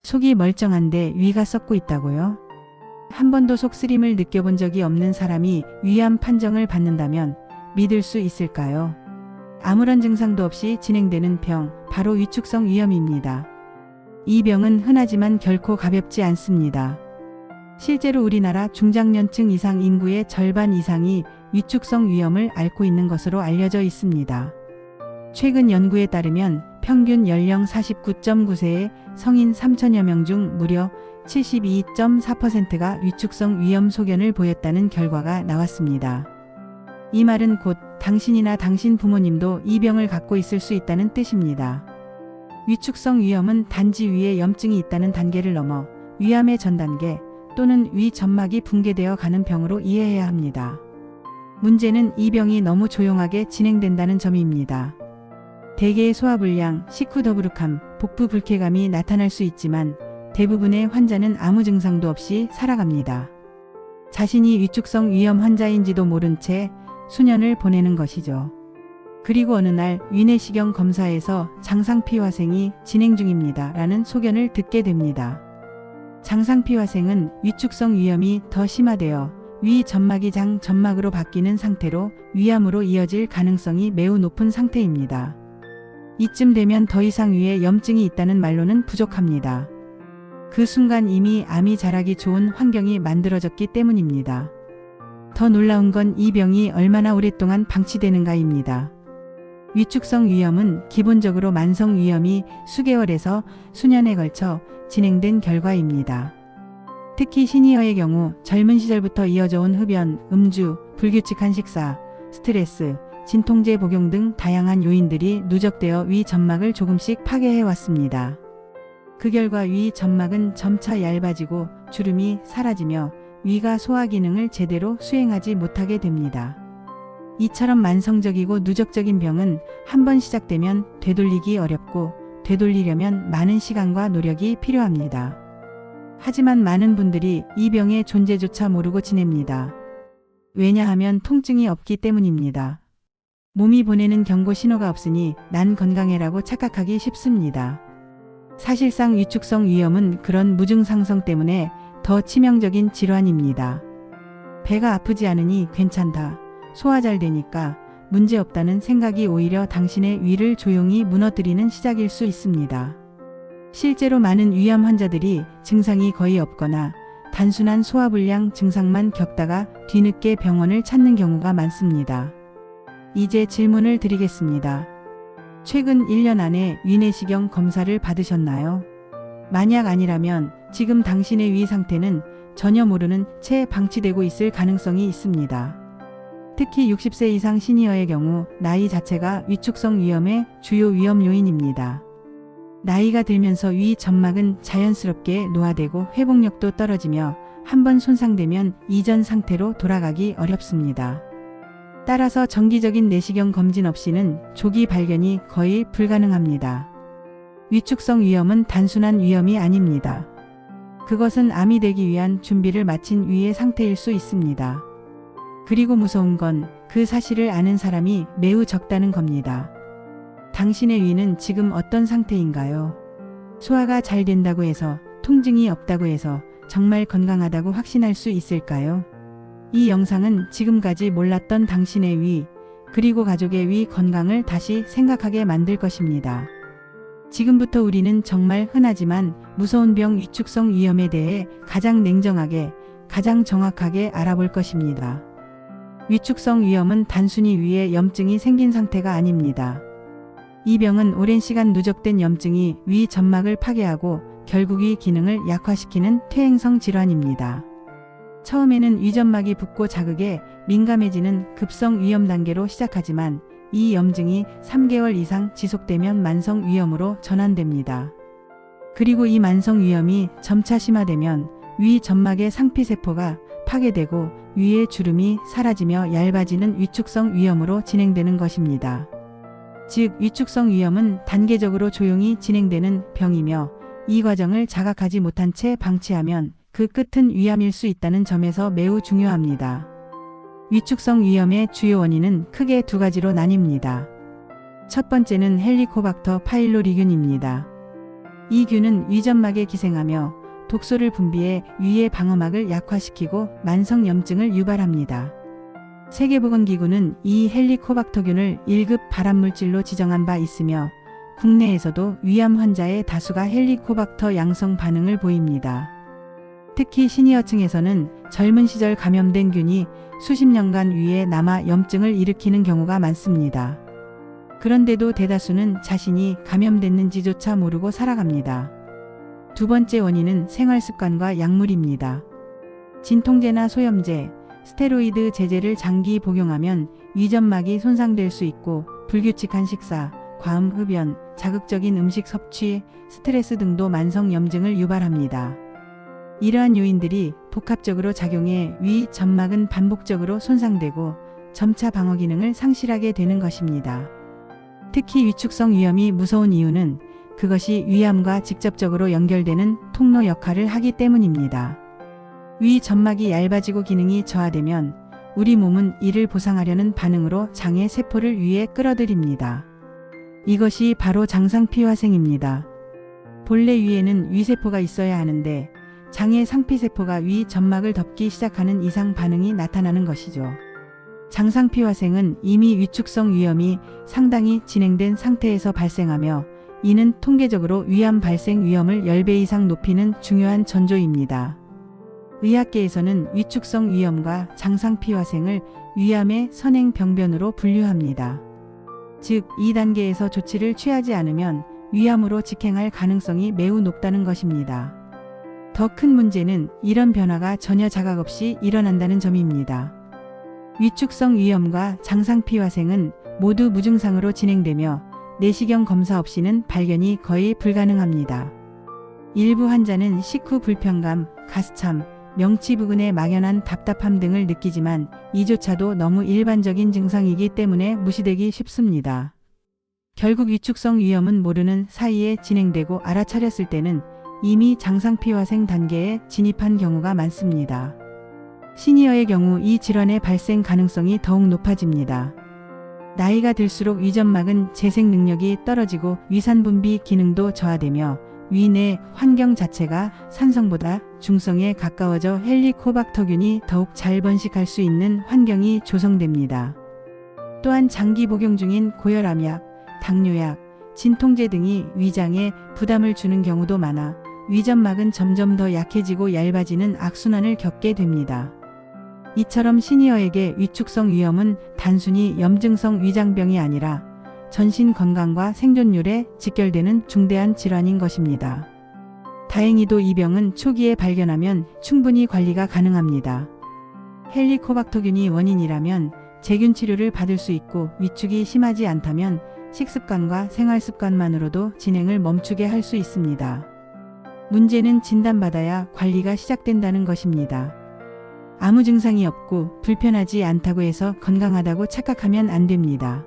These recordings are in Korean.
속이 멀쩡한데 위가 썩고 있다고요? 한 번도 속쓰림을 느껴본 적이 없는 사람이 위암 판정을 받는다면 믿을 수 있을까요? 아무런 증상도 없이 진행되는 병, 바로 위축성 위염입니다. 이 병은 흔하지만 결코 가볍지 않습니다. 실제로 우리나라 중장년층 이상 인구의 절반 이상이 위축성 위염을 앓고 있는 것으로 알려져 있습니다. 최근 연구에 따르면 평균 연령 49.9세의 성인 3천여 명 중 무려 72.4%가 위축성 위염 소견을 보였다는 결과가 나왔습니다. 이 말은 곧 당신이나 당신 부모님도 이 병을 갖고 있을 수 있다는 뜻입니다. 위축성 위염은 단지 위에 염증이 있다는 단계를 넘어 위암의 전 단계 또는 위 점막이 붕괴되어 가는 병으로 이해해야 합니다. 문제는 이 병이 너무 조용하게 진행된다는 점입니다. 대개의 소화불량, 식후 더부룩함, 복부 불쾌감이 나타날 수 있지만 대부분의 환자는 아무 증상도 없이 살아갑니다. 자신이 위축성 위염 환자인지도 모른 채 수년을 보내는 것이죠. 그리고 어느 날 위내시경 검사에서 장상피화생이 진행 중입니다 라는 소견을 듣게 됩니다. 장상피화생은 위축성 위염이 더 심화되어 위 점막이 장 점막으로 바뀌는 상태로 위암으로 이어질 가능성이 매우 높은 상태입니다. 이쯤 되면 더 이상 위에 염증이 있다는 말로는 부족합니다. 그 순간 이미 암이 자라기 좋은 환경이 만들어졌기 때문입니다. 더 놀라운 건 이 병이 얼마나 오랫동안 방치되는가입니다. 위축성 위염은 기본적으로 만성 위염이 수개월에서 수년에 걸쳐 진행된 결과입니다. 특히 시니어의 경우 젊은 시절부터 이어져 온 흡연, 음주, 불규칙한 식사, 스트레스, 진통제 복용 등 다양한 요인들이 누적되어 위 점막을 조금씩 파괴해왔습니다. 그 결과 위 점막은 점차 얇아지고 주름이 사라지며 위가 소화 기능을 제대로 수행하지 못하게 됩니다. 이처럼 만성적이고 누적적인 병은 한 번 시작되면 되돌리기 어렵고 되돌리려면 많은 시간과 노력이 필요합니다. 하지만 많은 분들이 이 병의 존재조차 모르고 지냅니다. 왜냐하면 통증이 없기 때문입니다. 몸이 보내는 경고 신호가 없으니 난 건강해라고 착각하기 쉽습니다. 사실상 위축성 위염은 그런 무증상성 때문에 더 치명적인 질환입니다. 배가 아프지 않으니 괜찮다, 소화 잘 되니까 문제없다는 생각이 오히려 당신의 위를 조용히 무너뜨리는 시작일 수 있습니다. 실제로 많은 위암 환자들이 증상이 거의 없거나 단순한 소화불량 증상만 겪다가 뒤늦게 병원을 찾는 경우가 많습니다. 이제 질문을 드리겠습니다. 최근 1년 안에 위내시경 검사를 받으셨나요? 만약 아니라면 지금 당신의 위 상태는 전혀 모르는 채 방치되고 있을 가능성이 있습니다. 특히 60세 이상 시니어의 경우 나이 자체가 위축성 위염의 주요 위험 요인입니다. 나이가 들면서 위 점막은 자연스럽게 노화되고 회복력도 떨어지며 한번 손상되면 이전 상태로 돌아가기 어렵습니다. 따라서 정기적인 내시경 검진 없이는 조기 발견이 거의 불가능합니다. 위축성 위염은 단순한 위염이 아닙니다. 그것은 암이 되기 위한 준비를 마친 위의 상태일 수 있습니다. 그리고 무서운 건 그 사실을 아는 사람이 매우 적다는 겁니다. 당신의 위는 지금 어떤 상태인가요? 소화가 잘 된다고 해서, 통증이 없다고 해서 정말 건강하다고 확신할 수 있을까요? 이 영상은 지금까지 몰랐던 당신의 위, 그리고 가족의 위 건강을 다시 생각하게 만들 것입니다. 지금부터 우리는 정말 흔하지만 무서운 병 위축성 위염에 대해 가장 냉정하게, 가장 정확하게 알아볼 것입니다. 위축성 위염은 단순히 위에 염증이 생긴 상태가 아닙니다. 이 병은 오랜 시간 누적된 염증이 위 점막을 파괴하고 결국 위 기능을 약화시키는 퇴행성 질환입니다. 처음에는 위점막이 붓고 자극에 민감해지는 급성 위염 단계로 시작하지만 이 염증이 3개월 이상 지속되면 만성 위염으로 전환됩니다. 그리고 이 만성 위염이 점차 심화되면 위 점막의 상피세포가 파괴되고 위의 주름이 사라지며 얇아지는 위축성 위염으로 진행되는 것입니다. 즉 위축성 위염은 단계적으로 조용히 진행되는 병이며 이 과정을 자각하지 못한 채 방치하면 그 끝은 위암일 수 있다는 점에서 매우 중요합니다. 위축성 위염의 주요 원인은 크게 두 가지로 나뉩니다. 첫 번째는 헬리코박터 파일로리균입니다. 이 균은 위점막에 기생하며 독소를 분비해 위의 방어막을 약화시키고 만성염증을 유발합니다. 세계보건기구는 이 헬리코박터균을 1급 발암물질로 지정한 바 있으며 국내에서도 위암 환자의 다수가 헬리코박터 양성 반응을 보입니다. 특히 시니어층에서는 젊은 시절 감염된 균이 수십 년간 위에 남아 염증을 일으키는 경우가 많습니다. 그런데도 대다수는 자신이 감염됐는지조차 모르고 살아갑니다. 두 번째 원인은 생활습관과 약물입니다. 진통제나 소염제, 스테로이드 제제를 장기 복용하면 위점막이 손상될 수 있고 불규칙한 식사, 과음 흡연, 자극적인 음식 섭취, 스트레스 등도 만성염증을 유발합니다. 이러한 요인들이 복합적으로 작용해 위 점막은 반복적으로 손상되고 점차 방어 기능을 상실하게 되는 것입니다. 특히 위축성 위염이 무서운 이유는 그것이 위암과 직접적으로 연결되는 통로 역할을 하기 때문입니다. 위 점막이 얇아지고 기능이 저하되면 우리 몸은 이를 보상하려는 반응으로 장의 세포를 위에 끌어들입니다. 이것이 바로 장상피화생입니다. 본래 위에는 위세포가 있어야 하는데 장의 상피세포가 위 점막을 덮기 시작하는 이상 반응이 나타나는 것이죠. 장상피화생은 이미 위축성 위염이 상당히 진행된 상태에서 발생하며 이는 통계적으로 위암 발생 위험을 10배 이상 높이는 중요한 전조입니다. 의학계에서는 위축성 위염과 장상피화생을 위암의 선행병변으로 분류합니다. 즉, 2단계에서 조치를 취하지 않으면 위암으로 직행할 가능성이 매우 높다는 것입니다. 더 큰 문제는 이런 변화가 전혀 자각 없이 일어난다는 점입니다. 위축성 위염과 장상피화생은 모두 무증상으로 진행되며 내시경 검사 없이는 발견이 거의 불가능합니다. 일부 환자는 식후 불편감, 가스참, 명치 부근에 막연한 답답함 등을 느끼지만 이조차도 너무 일반적인 증상이기 때문에 무시되기 쉽습니다. 결국 위축성 위염은 모르는 사이에 진행되고 알아차렸을 때는 이미 장상피화생 단계에 진입한 경우가 많습니다. 시니어의 경우 이 질환의 발생 가능성이 더욱 높아집니다. 나이가 들수록 위점막은 재생 능력이 떨어지고 위산 분비 기능도 저하되며 위 내 환경 자체가 산성보다 중성에 가까워져 헬리코박터균이 더욱 잘 번식할 수 있는 환경이 조성됩니다. 또한 장기 복용 중인 고혈압약, 당뇨약, 진통제 등이 위장에 부담을 주는 경우도 많아 위점막은 점점 더 약해지고 얇아지는 악순환을 겪게 됩니다. 이처럼 시니어에게 위축성 위염은 단순히 염증성 위장병이 아니라 전신 건강과 생존율에 직결되는 중대한 질환인 것입니다. 다행히도 이 병은 초기에 발견하면 충분히 관리가 가능합니다. 헬리코박터균이 원인이라면 제균 치료를 받을 수 있고 위축이 심하지 않다면 식습관과 생활습관만으로도 진행을 멈추게 할 수 있습니다. 문제는 진단받아야 관리가 시작된다는 것입니다. 아무 증상이 없고 불편하지 않다고 해서 건강하다고 착각하면 안 됩니다.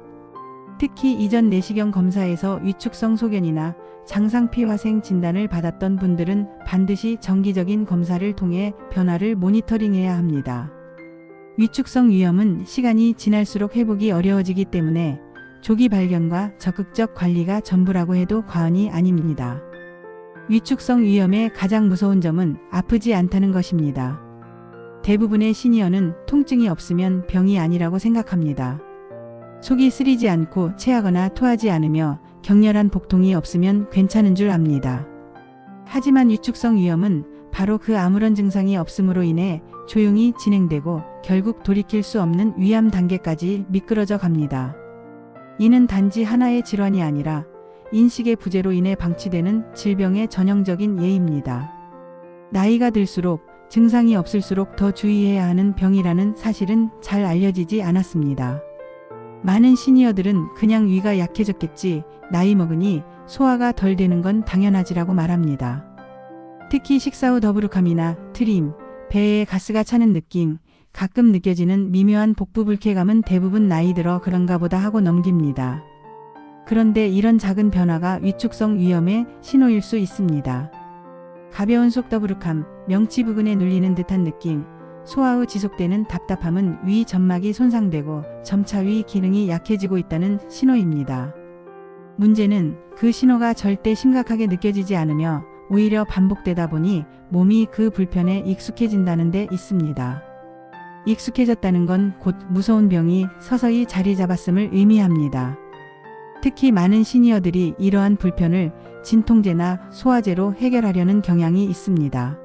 특히 이전 내시경 검사에서 위축성 소견이나 장상피화생 진단을 받았던 분들은 반드시 정기적인 검사를 통해 변화를 모니터링해야 합니다. 위축성 위염은 시간이 지날수록 회복이 어려워지기 때문에 조기 발견과 적극적 관리가 전부라고 해도 과언이 아닙니다. 위축성 위염의 가장 무서운 점은 아프지 않다는 것입니다. 대부분의 시니어는 통증이 없으면 병이 아니라고 생각합니다. 속이 쓰리지 않고 체하거나 토하지 않으며 격렬한 복통이 없으면 괜찮은 줄 압니다. 하지만 위축성 위염은 바로 그 아무런 증상이 없음으로 인해 조용히 진행되고 결국 돌이킬 수 없는 위암 단계까지 미끄러져 갑니다. 이는 단지 하나의 질환이 아니라 인식의 부재로 인해 방치되는 질병의 전형적인 예입니다. 나이가 들수록 증상이 없을수록 더 주의해야 하는 병이라는 사실은 잘 알려지지 않았습니다. 많은 시니어들은 그냥 위가 약해졌겠지, 나이 먹으니 소화가 덜 되는 건 당연하지라고 말합니다. 특히 식사 후 더부룩함이나 트림, 배에 가스가 차는 느낌, 가끔 느껴지는 미묘한 복부 불쾌감은 대부분 나이 들어 그런가 보다 하고 넘깁니다. 그런데 이런 작은 변화가 위축성 위염의 신호일 수 있습니다. 가벼운 속 더부룩함, 명치 부근에 눌리는 듯한 느낌, 소화 후 지속되는 답답함은 위 점막이 손상되고 점차 위 기능이 약해지고 있다는 신호입니다. 문제는 그 신호가 절대 심각하게 느껴지지 않으며 오히려 반복되다 보니 몸이 그 불편에 익숙해진다는 데 있습니다. 익숙해졌다는 건 곧 무서운 병이 서서히 자리 잡았음을 의미합니다. 특히 많은 시니어들이 이러한 불편을 진통제나 소화제로 해결하려는 경향이 있습니다.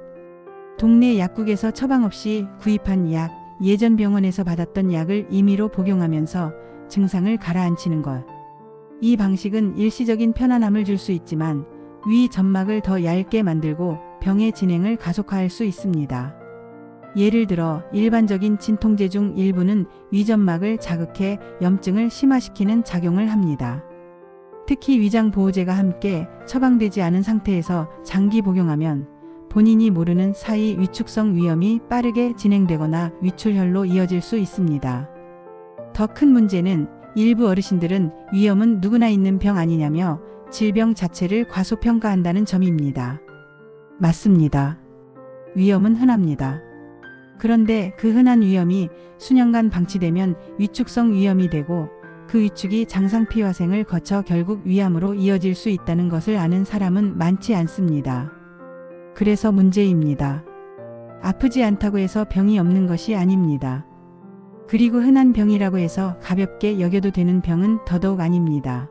동네 약국에서 처방 없이 구입한 약, 예전 병원에서 받았던 약을 임의로 복용하면서 증상을 가라앉히는 것. 이 방식은 일시적인 편안함을 줄 수 있지만 위 점막을 더 얇게 만들고 병의 진행을 가속화할 수 있습니다. 예를 들어 일반적인 진통제 중 일부는 위점막을 자극해 염증을 심화시키는 작용을 합니다. 특히 위장보호제가 함께 처방되지 않은 상태에서 장기 복용하면 본인이 모르는 사이 위축성 위염이 빠르게 진행되거나 위출혈로 이어질 수 있습니다. 더 큰 문제는 일부 어르신들은 위염은 누구나 있는 병 아니냐며 질병 자체를 과소평가한다는 점입니다. 맞습니다. 위염은 흔합니다. 그런데 그 흔한 위염이 수년간 방치되면 위축성 위염이 되고 그 위축이 장상피화생을 거쳐 결국 위암으로 이어질 수 있다는 것을 아는 사람은 많지 않습니다. 그래서 문제입니다. 아프지 않다고 해서 병이 없는 것이 아닙니다. 그리고 흔한 병이라고 해서 가볍게 여겨도 되는 병은 더더욱 아닙니다.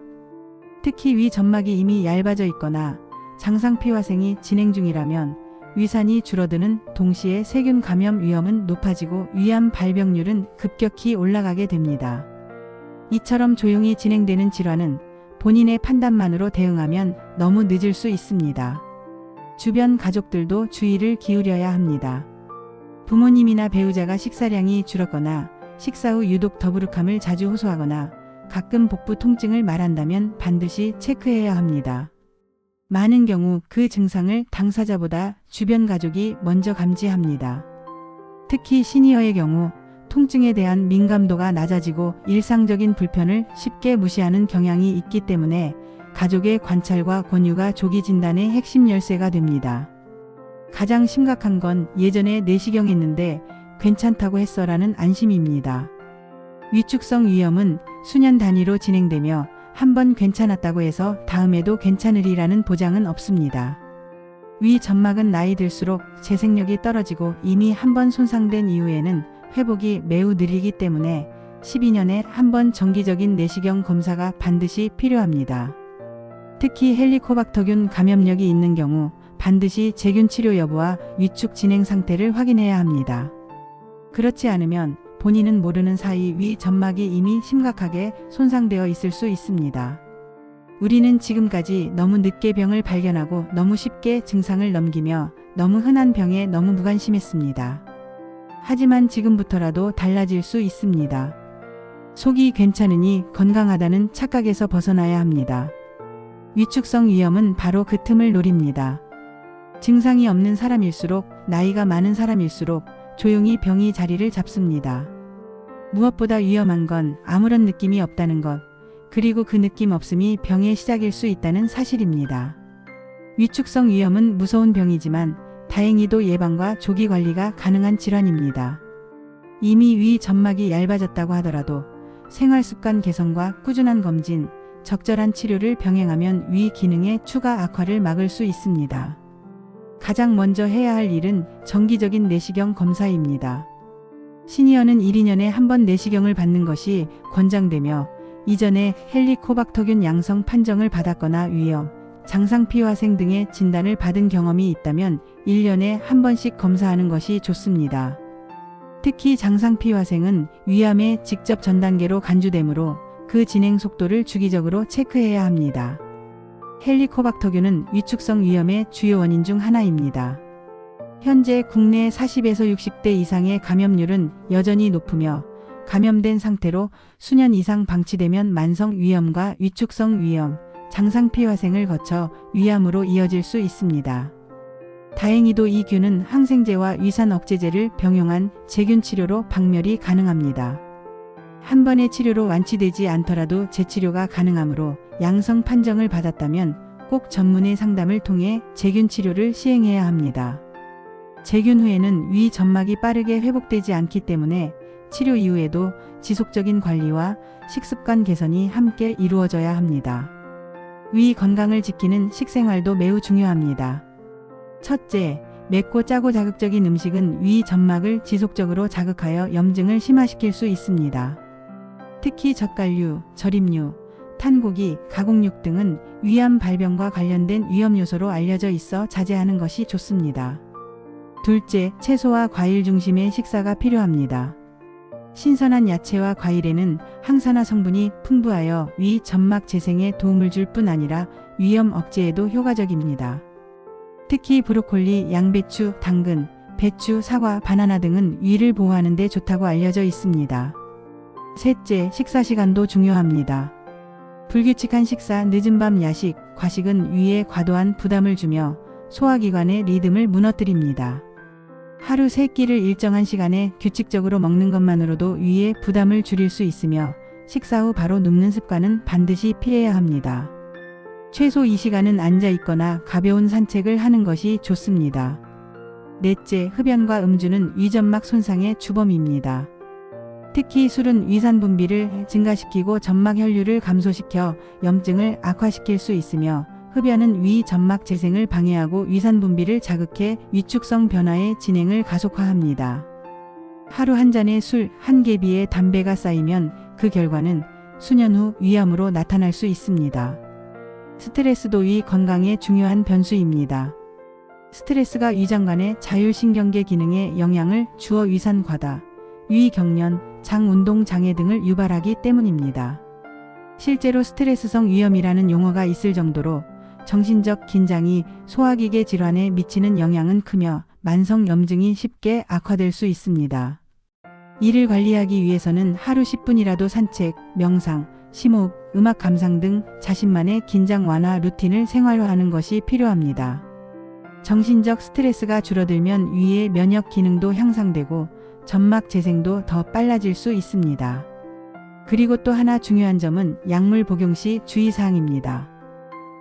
특히 위 점막이 이미 얇아져 있거나 장상피화생이 진행 중이라면 위산이 줄어드는 동시에 세균 감염 위험은 높아지고 위암 발병률은 급격히 올라가게 됩니다. 이처럼 조용히 진행되는 질환은 본인의 판단만으로 대응하면 너무 늦을 수 있습니다. 주변 가족들도 주의를 기울여야 합니다. 부모님이나 배우자가 식사량이 줄었거나 식사 후 유독 더부룩함을 자주 호소하거나 가끔 복부 통증을 말한다면 반드시 체크해야 합니다. 많은 경우 그 증상을 당사자보다 주변 가족이 먼저 감지합니다. 특히 시니어의 경우 통증에 대한 민감도가 낮아지고 일상적인 불편을 쉽게 무시하는 경향이 있기 때문에 가족의 관찰과 권유가 조기 진단의 핵심 열쇠가 됩니다. 가장 심각한 건 예전에 내시경 했는데 괜찮다고 했어라는 안심입니다. 위축성 위염은 수년 단위로 진행되며 한번 괜찮았다고 해서 다음에도 괜찮으리라는 보장은 없습니다. 위 점막은 나이 들수록 재생력이 떨어지고 이미 한번 손상된 이후에는 회복이 매우 느리기 때문에 12년에 한 번 정기적인 내시경 검사가 반드시 필요합니다. 특히 헬리코박터균 감염력이 있는 경우 반드시 제균 치료 여부와 위축 진행 상태를 확인해야 합니다. 그렇지 않으면 본인은 모르는 사이 위 점막이 이미 심각하게 손상되어 있을 수 있습니다. 우리는 지금까지 너무 늦게 병을 발견하고 너무 쉽게 증상을 넘기며 너무 흔한 병에 너무 무관심했습니다. 하지만 지금부터라도 달라질 수 있습니다. 속이 괜찮으니 건강하다는 착각에서 벗어나야 합니다. 위축성 위염은 바로 그 틈을 노립니다. 증상이 없는 사람일수록 나이가 많은 사람일수록 조용히 병이 자리를 잡습니다. 무엇보다 위험한 건 아무런 느낌이 없다는 것, 그리고 그 느낌 없음이 병의 시작일 수 있다는 사실입니다. 위축성 위염은 무서운 병이지만 다행히도 예방과 조기 관리가 가능한 질환입니다. 이미 위 점막이 얇아졌다고 하더라도 생활습관 개선과 꾸준한 검진, 적절한 치료를 병행하면 위 기능의 추가 악화를 막을 수 있습니다. 가장 먼저 해야 할 일은 정기적인 내시경 검사입니다. 시니어는 1, 2년에 한 번 내시경을 받는 것이 권장되며 이전에 헬리코박터균 양성 판정을 받았거나 위염, 장상피화생 등의 진단을 받은 경험이 있다면 1년에 한 번씩 검사하는 것이 좋습니다. 특히 장상피화생은 위암의 직접 전 단계로 간주되므로 그 진행 속도를 주기적으로 체크해야 합니다. 헬리코박터균은 위축성 위염의 주요 원인 중 하나입니다. 현재 국내 40에서 60대 이상의 감염률은 여전히 높으며 감염된 상태로 수년 이상 방치되면 만성 위염과 위축성 위염, 장상피화생을 거쳐 위암으로 이어질 수 있습니다. 다행히도 이 균은 항생제와 위산 억제제를 병용한 제균 치료로 박멸이 가능합니다. 한 번의 치료로 완치되지 않더라도 재치료가 가능하므로 양성 판정을 받았다면 꼭 전문의 상담을 통해 제균 치료를 시행해야 합니다. 제균 후에는 위 점막이 빠르게 회복되지 않기 때문에 치료 이후에도 지속적인 관리와 식습관 개선이 함께 이루어져야 합니다. 위 건강을 지키는 식생활도 매우 중요합니다. 첫째, 맵고 짜고 자극적인 음식은 위 점막을 지속적으로 자극하여 염증을 심화시킬 수 있습니다. 특히 젓갈류, 절임류, 탄고기, 가공육 등은 위암 발병과 관련된 위험 요소로 알려져 있어 자제하는 것이 좋습니다. 둘째, 채소와 과일 중심의 식사가 필요합니다. 신선한 야채와 과일에는 항산화 성분이 풍부하여 위 점막 재생에 도움을 줄 뿐 아니라 위염 억제에도 효과적입니다. 특히 브로콜리, 양배추, 당근, 배추, 사과, 바나나 등은 위를 보호하는 데 좋다고 알려져 있습니다. 셋째, 식사 시간도 중요합니다. 불규칙한 식사, 늦은 밤 야식, 과식은 위에 과도한 부담을 주며 소화기관의 리듬을 무너뜨립니다. 하루 3끼를 일정한 시간에 규칙적으로 먹는 것만으로도 위에 부담을 줄일 수 있으며 식사 후 바로 눕는 습관은 반드시 피해야 합니다. 최소 이 시간은 앉아 있거나 가벼운 산책을 하는 것이 좋습니다. 넷째, 흡연과 음주는 위점막 손상의 주범입니다. 특히 술은 위산 분비를 증가시키고 점막 혈류를 감소시켜 염증을 악화시킬 수 있으며 흡연은 위 점막 재생을 방해하고 위산 분비를 자극해 위축성 변화의 진행을 가속화합니다. 하루 한 잔의 술, 한 개비의 담배가 쌓이면 그 결과는 수년 후 위암으로 나타날 수 있습니다. 스트레스도 위 건강에 중요한 변수입니다. 스트레스가 위장관의 자율신경계 기능에 영향을 주어 위산 과다, 위경련, 장운동 장애 등을 유발하기 때문입니다. 실제로 스트레스성 위염이라는 용어가 있을 정도로 정신적 긴장이 소화기계 질환에 미치는 영향은 크며 만성 염증이 쉽게 악화될 수 있습니다. 이를 관리하기 위해서는 하루 10분이라도 산책, 명상, 심호흡, 음악 감상 등 자신만의 긴장 완화 루틴을 생활화하는 것이 필요합니다. 정신적 스트레스가 줄어들면 위의 면역 기능도 향상되고 점막 재생도 더 빨라질 수 있습니다. 그리고 또 하나 중요한 점은 약물 복용 시 주의사항입니다.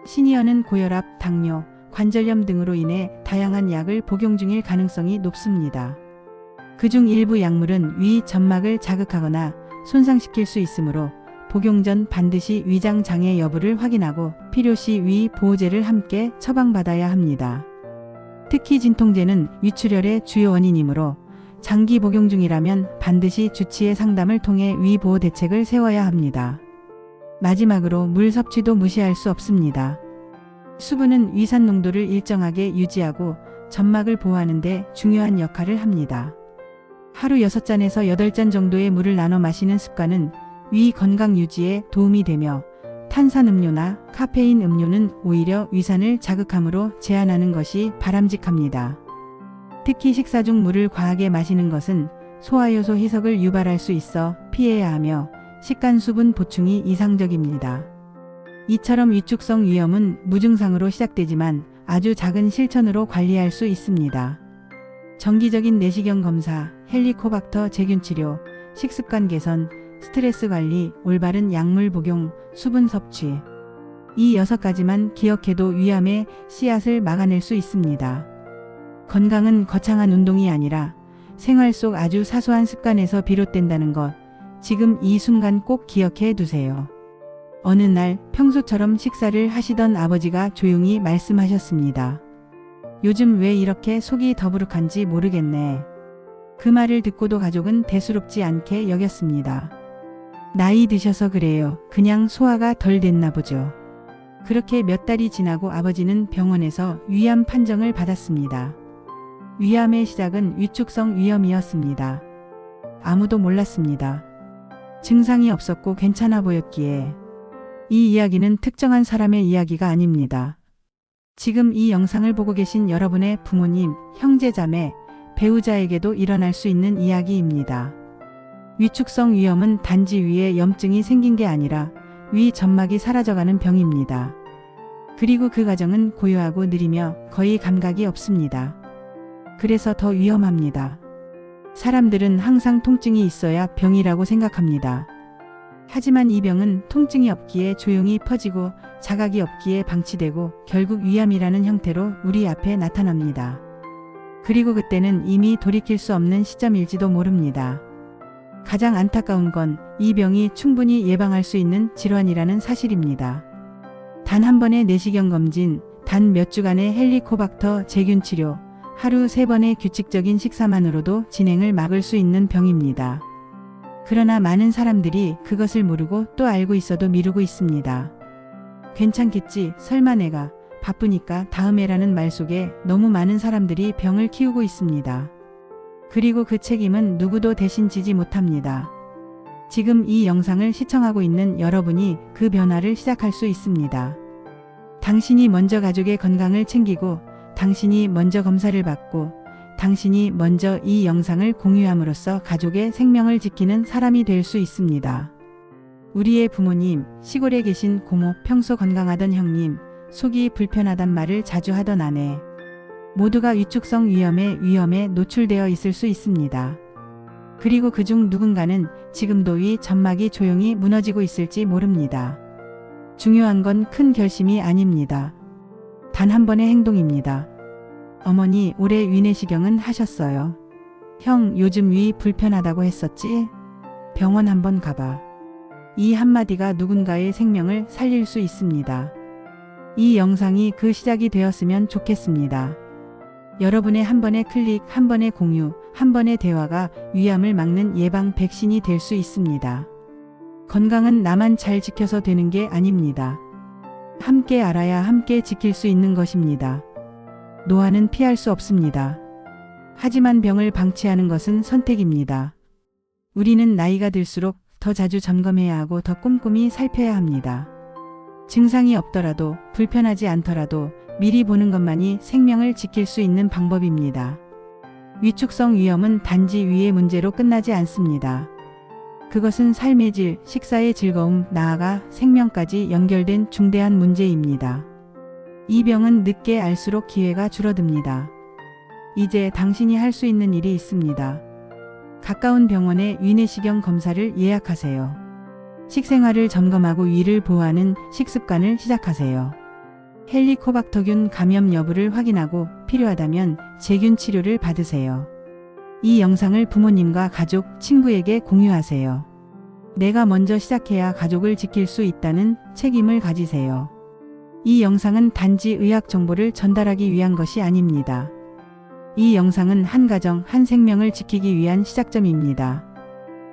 시니어는 고혈압, 당뇨, 관절염 등으로 인해 다양한 약을 복용 중일 가능성이 높습니다. 그중 일부 약물은 위 점막을 자극하거나 손상시킬 수 있으므로 복용 전 반드시 위장 장애 여부를 확인하고 필요시 위 보호제를 함께 처방받아야 합니다. 특히 진통제는 위출혈의 주요 원인이므로 장기 복용 중이라면 반드시 주치의 상담을 통해 위 보호 대책을 세워야 합니다. 마지막으로 물 섭취도 무시할 수 없습니다. 수분은 위산 농도를 일정하게 유지하고 점막을 보호하는 데 중요한 역할을 합니다. 하루 6잔에서 8잔 정도의 물을 나눠 마시는 습관은 위 건강 유지에 도움이 되며 탄산음료나 카페인 음료는 오히려 위산을 자극하므로 제한하는 것이 바람직합니다. 특히 식사 중 물을 과하게 마시는 것은 소화효소 희석을 유발할 수 있어 피해야 하며 식간 수분 보충이 이상적입니다. 이처럼 위축성 위염은 무증상으로 시작되지만 아주 작은 실천으로 관리할 수 있습니다. 정기적인 내시경 검사, 헬리코박터 제균 치료, 식습관 개선, 스트레스 관리, 올바른 약물 복용, 수분 섭취. 이 6가지만 기억해도 위암의 씨앗을 막아낼 수 있습니다. 건강은 거창한 운동이 아니라 생활 속 아주 사소한 습관에서 비롯된다는 것, 지금 이 순간 꼭 기억해 두세요. 어느 날 평소처럼 식사를 하시던 아버지가 조용히 말씀하셨습니다. 요즘 왜 이렇게 속이 더부룩한지 모르겠네. 그 말을 듣고도 가족은 대수롭지 않게 여겼습니다. 나이 드셔서 그래요. 그냥 소화가 덜 됐나 보죠. 그렇게 몇 달이 지나고 아버지는 병원에서 위암 판정을 받았습니다. 위암의 시작은 위축성 위염이었습니다. 아무도 몰랐습니다. 증상이 없었고 괜찮아 보였기에. 이 이야기는 특정한 사람의 이야기가 아닙니다. 지금 이 영상을 보고 계신 여러분의 부모님, 형제자매, 배우자에게도 일어날 수 있는 이야기입니다. 위축성 위염은 단지 위에 염증이 생긴 게 아니라 위 점막이 사라져가는 병입니다. 그리고 그 과정은 고요하고 느리며 거의 감각이 없습니다. 그래서 더 위험합니다. 사람들은 항상 통증이 있어야 병이라고 생각합니다. 하지만 이 병은 통증이 없기에 조용히 퍼지고 자각이 없기에 방치되고 결국 위암이라는 형태로 우리 앞에 나타납니다. 그리고 그때는 이미 돌이킬 수 없는 시점일지도 모릅니다. 가장 안타까운 건 이 병이 충분히 예방할 수 있는 질환이라는 사실입니다. 단 한 번의 내시경 검진, 단 몇 주간의 헬리코박터 제균 치료, 하루 3번의 규칙적인 식사만으로도 진행을 막을 수 있는 병입니다. 그러나 많은 사람들이 그것을 모르고 또 알고 있어도 미루고 있습니다. 괜찮겠지, 설마 내가 바쁘니까 다음에라는 말 속에 너무 많은 사람들이 병을 키우고 있습니다. 그리고 그 책임은 누구도 대신 지지 못합니다. 지금 이 영상을 시청하고 있는 여러분이 그 변화를 시작할 수 있습니다. 당신이 먼저 가족의 건강을 챙기고, 당신이 먼저 검사를 받고, 당신이 먼저 이 영상을 공유함으로써 가족의 생명을 지키는 사람이 될 수 있습니다. 우리의 부모님, 시골에 계신 고모, 평소 건강하던 형님, 속이 불편하단 말을 자주 하던 아내, 모두가 위축성 위염에 노출되어 있을 수 있습니다. 그리고 그중 누군가는 지금도 위 점막이 조용히 무너지고 있을지 모릅니다. 중요한 건 큰 결심이 아닙니다. 단 한 번의 행동입니다. 어머니, 올해 위내시경은 하셨어요. 형, 요즘 위 불편하다고 했었지? 병원 한번 가봐. 이 한마디가 누군가의 생명을 살릴 수 있습니다. 이 영상이 그 시작이 되었으면 좋겠습니다. 여러분의 한 번의 클릭, 한 번의 공유, 한 번의 대화가 위암을 막는 예방 백신이 될 수 있습니다. 건강은 나만 잘 지켜서 되는 게 아닙니다. 함께 알아야 함께 지킬 수 있는 것입니다. 노화는 피할 수 없습니다. 하지만 병을 방치하는 것은 선택입니다. 우리는 나이가 들수록 더 자주 점검해야 하고 더 꼼꼼히 살펴야 합니다. 증상이 없더라도, 불편하지 않더라도 미리 보는 것만이 생명을 지킬 수 있는 방법입니다. 위축성 위염은 단지 위의 문제로 끝나지 않습니다. 그것은 삶의 질, 식사의 즐거움, 나아가 생명까지 연결된 중대한 문제입니다. 이 병은 늦게 알수록 기회가 줄어듭니다. 이제 당신이 할 수 있는 일이 있습니다. 가까운 병원에 위내시경 검사를 예약하세요. 식생활을 점검하고 위를 보호하는 식습관을 시작하세요. 헬리코박터균 감염 여부를 확인하고 필요하다면 제균 치료를 받으세요. 이 영상을 부모님과 가족, 친구에게 공유하세요. 내가 먼저 시작해야 가족을 지킬 수 있다는 책임을 가지세요. 이 영상은 단지 의학 정보를 전달하기 위한 것이 아닙니다. 이 영상은 한 가정, 한 생명을 지키기 위한 시작점입니다.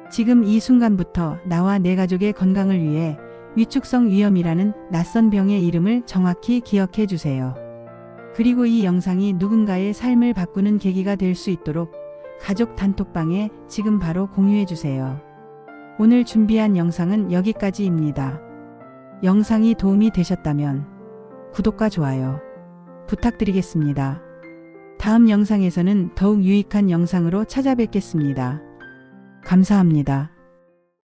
지금 이 순간부터 나와 내 가족의 건강을 위해 위축성 위염이라는 낯선 병의 이름을 정확히 기억해 주세요. 그리고 이 영상이 누군가의 삶을 바꾸는 계기가 될 수 있도록 가족 단톡방에 지금 바로 공유해 주세요. 오늘 준비한 영상은 여기까지입니다. 영상이 도움이 되셨다면 구독과 좋아요 부탁드리겠습니다. 다음 영상에서는 더욱 유익한 영상으로 찾아뵙겠습니다. 감사합니다.